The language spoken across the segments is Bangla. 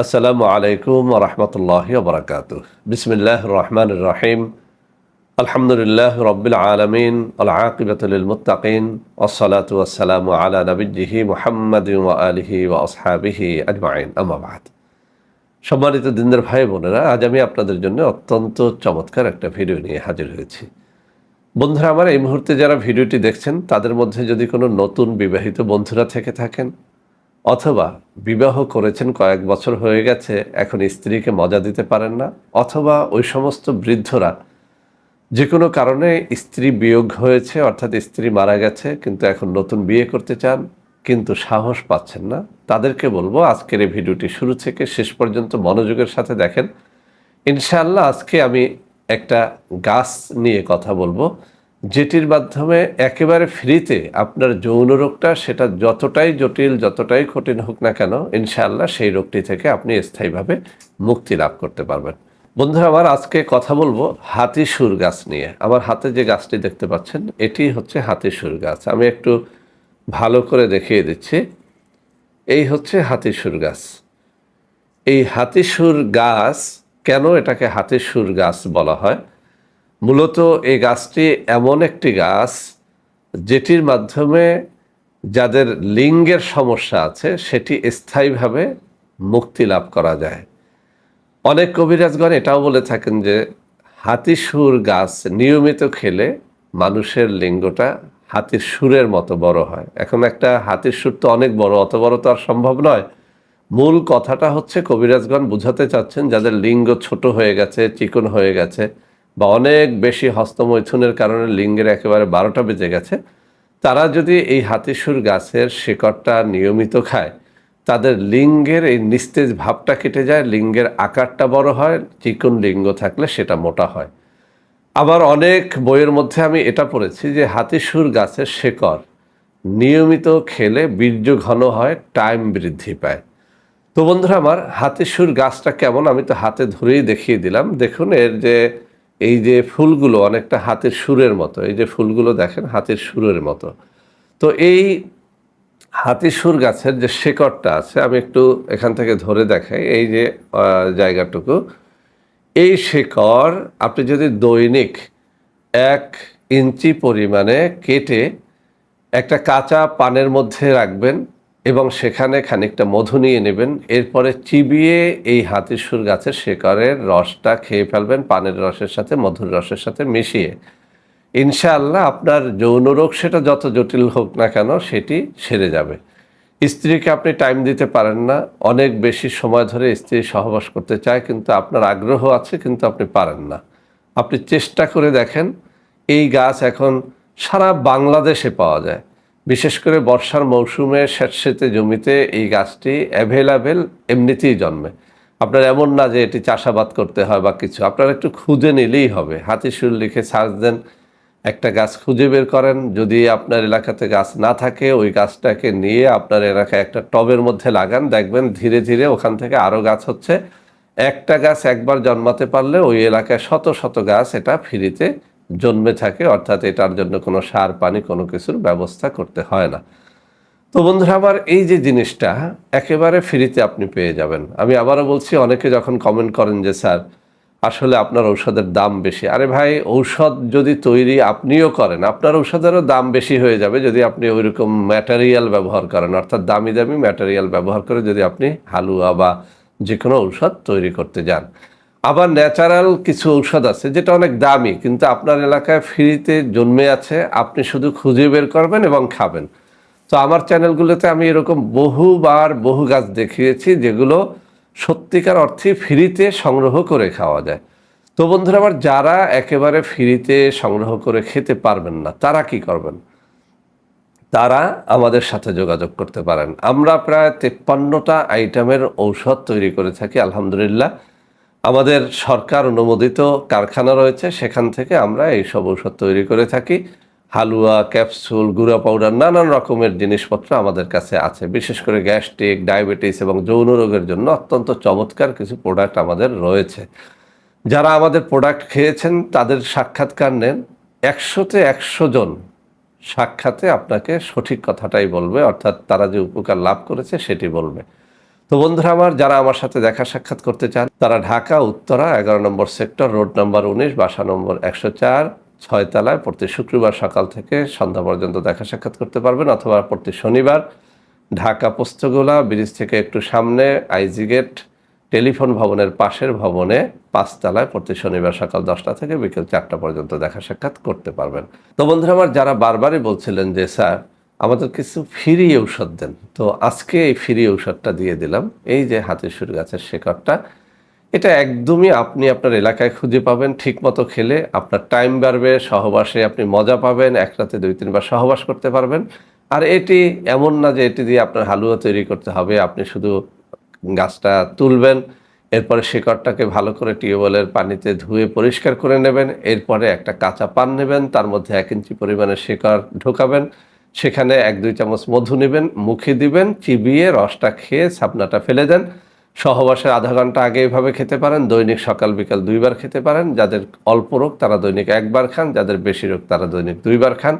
আসসালামু আলাইকুম ওয়া রাহমাতুল্লাহি ওয়া বারাকাতুহু। বিসমিল্লাহির রহমানির রহিম। আলহামদুলিল্লাহি রাব্বিল আলামিন ওয়াল আকিবাতু লিল মুত্তাকিন ওয়াস সালাতু ওয়াস সালামু আলা নাবিয়্যিহি মুহাম্মাদিন ওয়া আলিহি ওয়া আসহাবিহি আজমাইন। আম্মা বা'দ। সম্মানিত দিনদার ভাই বোনেরা, আজ আমি আপনাদের জন্য অত্যন্ত চমৎকার একটা ভিডিও নিয়ে হাজির হয়েছি। বন্ধুরা আমার, এই মুহূর্তে যারা ভিডিওটি দেখছেন তাদের মধ্যে যদি কোনো নতুন বিবাহিত বন্ধুরা থেকে থাকেন, অথবা বিবাহ করেছেন কয়েক বছর হয়ে গেছে, এখন স্ত্রীকে মজা দিতে পারেন না, অথবা ওই সমস্ত বৃদ্ধরা যে কোনো কারণে স্ত্রী বিয়োগ হয়েছে, অর্থাৎ স্ত্রী মারা গেছে, কিন্তু এখন নতুন বিয়ে করতে চান কিন্তু সাহস পাচ্ছেন না, তাদেরকে বলবো আজকের এই ভিডিওটি শুরু থেকে শেষ পর্যন্ত মনোযোগের সাথে দেখেন। ইনশাআল্লাহ আজকে আমি একটা গাছ নিয়ে কথা বলবো, যেটির মাধ্যমে একেবারে ফ্রিতে আপনার যৌন রোগটা, সেটা যতটাই জটিল যতটাই কঠিন হোক না কেন, ইনশাআল্লাহ সেই রোগটি থেকে আপনি স্থায়ীভাবে মুক্তি লাভ করতে পারবেন। বন্ধুরা আমার, আজকে কথা বলবো হাতিসুর গাছ নিয়ে। আমার হাতে যে গাছটি দেখতে পাচ্ছেন এটি হচ্ছে হাতিসুর গাছ। আমি একটু ভালো করে দেখিয়ে দিচ্ছি। এই হচ্ছে হাতিসুর গাছ। এই হাতিসুর গাছ, কেন এটাকে হাতিসুর গাছ বলা হয়? মূলত এই গাছটি এমন একটি গাছ যেটির মাধ্যমে যাদের লিঙ্গের সমস্যা আছে সেটি স্থায়ীভাবে মুক্তি লাভ করা যায়। অনেক কবিরাজগণ এটাও বলে থাকেন যে হাতিসুর গাছ নিয়মিত খেলে মানুষের লিঙ্গটা হাতির সুরের মতো বড় হয়। এখন একটা হাতির সুর তো অনেক বড়, অত বড় তো আর সম্ভব নয়। মূল কথাটা হচ্ছে কবিরাজগণ বুঝাতে চাচ্ছেন যাদের লিঙ্গ ছোট হয়ে গেছে, চিকন হয়ে গেছে, বা অনেক বেশি হস্তমৈথুনের কারণে লিঙ্গের একেবারে 12টা বেজে গেছে, তারা যদি এই হাতিসুর গাছের শিকড়টা নিয়মিত খায়, তাদের লিঙ্গের এই নিস্তেজ ভাবটা কেটে যায়, লিঙ্গের আকারটা বড় হয়, চিকন লিঙ্গ থাকলে সেটা মোটা হয়। আবার অনেক বইয়ের মধ্যে আমি এটা পড়েছি যে হাতিসুর গাছের শিকড় নিয়মিত খেলে বীর্য ঘন হয়, টাইম বৃদ্ধি পায়। তো বন্ধুরা আমার, হাতিসুর গাছটা কেমন আমি তো হাতে ধরেই দেখিয়ে দিলাম। দেখুন এর যে এই যে ফুলগুলো অনেকটা হাতির সুরের মতো, এই যে ফুলগুলো দেখেন হাতির সুরের মতো। তো এই হাতিসুর গাছের যে শিকড়টা আছে, আমি একটু এখান থেকে ধরে দেখাই। এই যে জায়গাটুকু, এই শিকড় আপনি যদি দৈনিক 1 ইঞ্চি পরিমাণে কেটে একটা কাঁচা পানের মধ্যে রাখবেন এবং সেখানে খানিকটা মধু নিয়ে নেবেন, এরপরে চিবিয়ে এই হাতিসুর গাছের শিকড়ের রসটা খেয়ে ফেলবেন পানের রসের সাথে, মধুর রসের সাথে মিশিয়ে। ইনশাআল্লাহ আপনার যৌন রোগ সেটা যত জটিল হোক না কেন সেটি সেরে যাবে। স্ত্রীকে আপনি টাইম দিতে পারেন না, অনেক বেশি সময় ধরে স্ত্রী সহবাস করতে চায় কিন্তু আপনার আগ্রহ আছে কিন্তু আপনি পারেন না, আপনি চেষ্টা করে দেখেন। এই গাছ এখন সারা বাংলাদেশে পাওয়া যায়। বিশেষ করে বর্ষার মৌসুমে স্যাঁতসেঁতে জমিতে এই গাছটি অ্যাভেলেবেল এমনিতেই জন্মে। আপনার এমন না যে এটি চাষাবাদ করতে হয় বা কিছু, আপনারা একটু খুঁজে নিলেই হবে। হাতিসুর লিখে সার্চ দেন, একটা গাছ খুঁজে বের করেন। যদি আপনার এলাকাতে গাছ না থাকে, ওই গাছটাকে নিয়ে আপনার এলাকায় একটা টবের মধ্যে লাগান, দেখবেন ধীরে ধীরে ওখান থেকে আরও গাছ হচ্ছে। একটা গাছ একবার জন্মাতে পারলে ওই এলাকায় শত শত গাছ এটা ফ্রিতে জন্মে থাকে, অর্থাৎ এটার জন্য কোনো সার পানি কোনো কিছুর ব্যবস্থা করতে হয় না। তো বন্ধুরা আমার, এই যে জিনিসটা একেবারে ফ্রিতে আপনি পেয়ে যাবেন। আমি আবারও বলছি, অনেকে যখন কমেন্ট করেন যে স্যার আসলে আপনার ঔষধের দাম বেশি, আরে ভাই, ঔষধ যদি তৈরি আপনিও করেন আপনার ঔষধেরও দাম বেশি হয়ে যাবে যদি আপনি ওইরকম ম্যাটেরিয়াল ব্যবহার করেন, অর্থাৎ দামি দামি ম্যাটেরিয়াল ব্যবহার করে যদি আপনি হালুয়া বা যে কোনো ঔষধ তৈরি করতে যান। আবার ন্যাচারাল কিছু ঔষধ আছে যেটা অনেক দামি কিন্তু আপনার এলাকায় ফ্রিতে জন্মে আছে, আপনি শুধু খুঁজে বের করবেন এবং খাবেন। তো আমার চ্যানেলগুলোতে আমি এরকম বহুবার বহু গাছ দেখিয়েছি যেগুলো সত্যিকার অর্থে ফ্রিতে সংগ্রহ করে খাওয়া যায়। তো বন্ধুরা আমার, যারা একেবারে ফ্রিতে সংগ্রহ করে খেতে পারবেন না তারা কি করবেন? তারা আমাদের সাথে যোগাযোগ করতে পারেন। আমরা প্রায় 53টা আইটেমের ঔষধ তৈরি করে থাকি আলহামদুলিল্লাহ। আমাদের সরকার অনুমোদিত কারখানা রয়েছে, সেখান থেকে আমরা এইসব ঔষধ তৈরি করে থাকি। হালুয়া, ক্যাপসুল, গুঁড়া পাউডার, নানান রকমের জিনিসপত্র আমাদের কাছে আছে। বিশেষ করে গ্যাস্ট্রিক, ডায়াবেটিস এবং যৌন রোগের জন্য অত্যন্ত চমৎকার কিছু প্রোডাক্ট আমাদের রয়েছে। যারা আমাদের প্রোডাক্ট খেয়েছেন তাদের সাক্ষাৎকার নেন, 100তে 100 জন সাক্ষাতে আপনাকে সঠিক কথাটাই বলবে, অর্থাৎ তারা যে উপকার লাভ করেছে সেটি বলবে। তো বন্ধুরা আমার, যারা আমার সাথে দেখা সাক্ষাৎ করতে চান তারা ঢাকা উত্তরা 11 নম্বর সেক্টর, রোড নম্বর 19, বাসা নম্বর 104, 6 তলায় প্রতি শুক্রবার সকাল থেকে সন্ধ্যা পর্যন্ত দেখা সাক্ষাৎ করতে পারবেন, অথবা প্রতি শনিবার ঢাকা পোস্তগোলা ব্রিজ থেকে একটু সামনে আইজি গেট টেলিফোন ভবনের পাশের ভবনে 5 তলায় প্রতি শনিবার সকাল 10টা থেকে বিকেল 4টা পর্যন্ত দেখা সাক্ষাৎ করতে পারবেন। তো বন্ধুরা আমার, যারা বারবারই বলছিলেন যে স্যার আমাদের কিছু ফ্রি ঔষধ দেন, তো আজকে এই ফ্রি ঔষধটা দিয়ে দিলাম। এই যে হাতির সুর গাছের শেকড়টা, এটা একদমই আপনি আপনার এলাকায় খুঁজে পাবেন। ঠিকমতো খেলে আপনার টাইম বাড়বে, সহবাসে আপনি মজা পাবেন, এক রাতে 2-3 বার সহবাস করতে পারবেন। আর এটি এমন না যে এটি দিয়ে আপনার হালুয়া তৈরি করতে হবে। আপনি শুধু গাছটা তুলবেন, এরপরে শিকড়টাকে ভালো করে টিউবওয়েলের পানিতে ধুয়ে পরিষ্কার করে নেবেন। এরপরে একটা কাঁচা পান নেবেন, তার মধ্যে 1 ইঞ্চি পরিমাণে শিকড় ঢোকাবেন, সেখানে 1-2 চামচ মধু নেবেন, মুখে দিবেন, চিবিয়ে রসটা খেয়ে ছাপনাটা ফেলে দেন। সহবাসের আধা ঘন্টা আগে এভাবে খেতে পারেন। দৈনিক সকাল বিকাল 2 বার খেতে পারেন। যাদের অল্প রোগ তারা দৈনিক 1 বার খান, যাদের বেশি রোগ তারা দৈনিক 2 বার খান।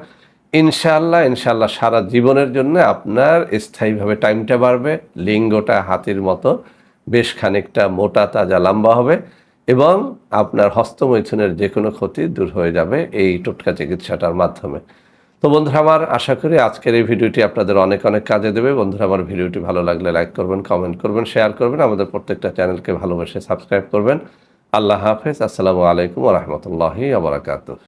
ইনশাআল্লাহ সারা জীবনের জন্য আপনার স্থায়ীভাবে টাইমটা বাড়বে, লিঙ্গটা হাতির মতো বেশ খানিকটা মোটা তাজা লম্বা হবে, এবং আপনার হস্তমৈথুনের যে কোনো ক্ষতি দূর হয়ে যাবে এই টোটকা চিকিৎসাটার মাধ্যমে। তো বন্ধুরা আমার, আশা করি আজকের এই ভিডিওটি আপনাদের অনেক অনেক কাজে দেবে। বন্ধুরা আমার, ভিডিওটি ভালো লাগলে লাইক করবেন, কমেন্ট করবেন, শেয়ার করবেন, আমাদের প্রত্যেকটা চ্যানেলকে ভালোবেসে সাবস্ক্রাইব করবেন। আল্লাহ হাফেজ। আসসালামু আলাইকুম ওয়া রাহমাতুল্লাহি ওয়া বারাকাতুহু।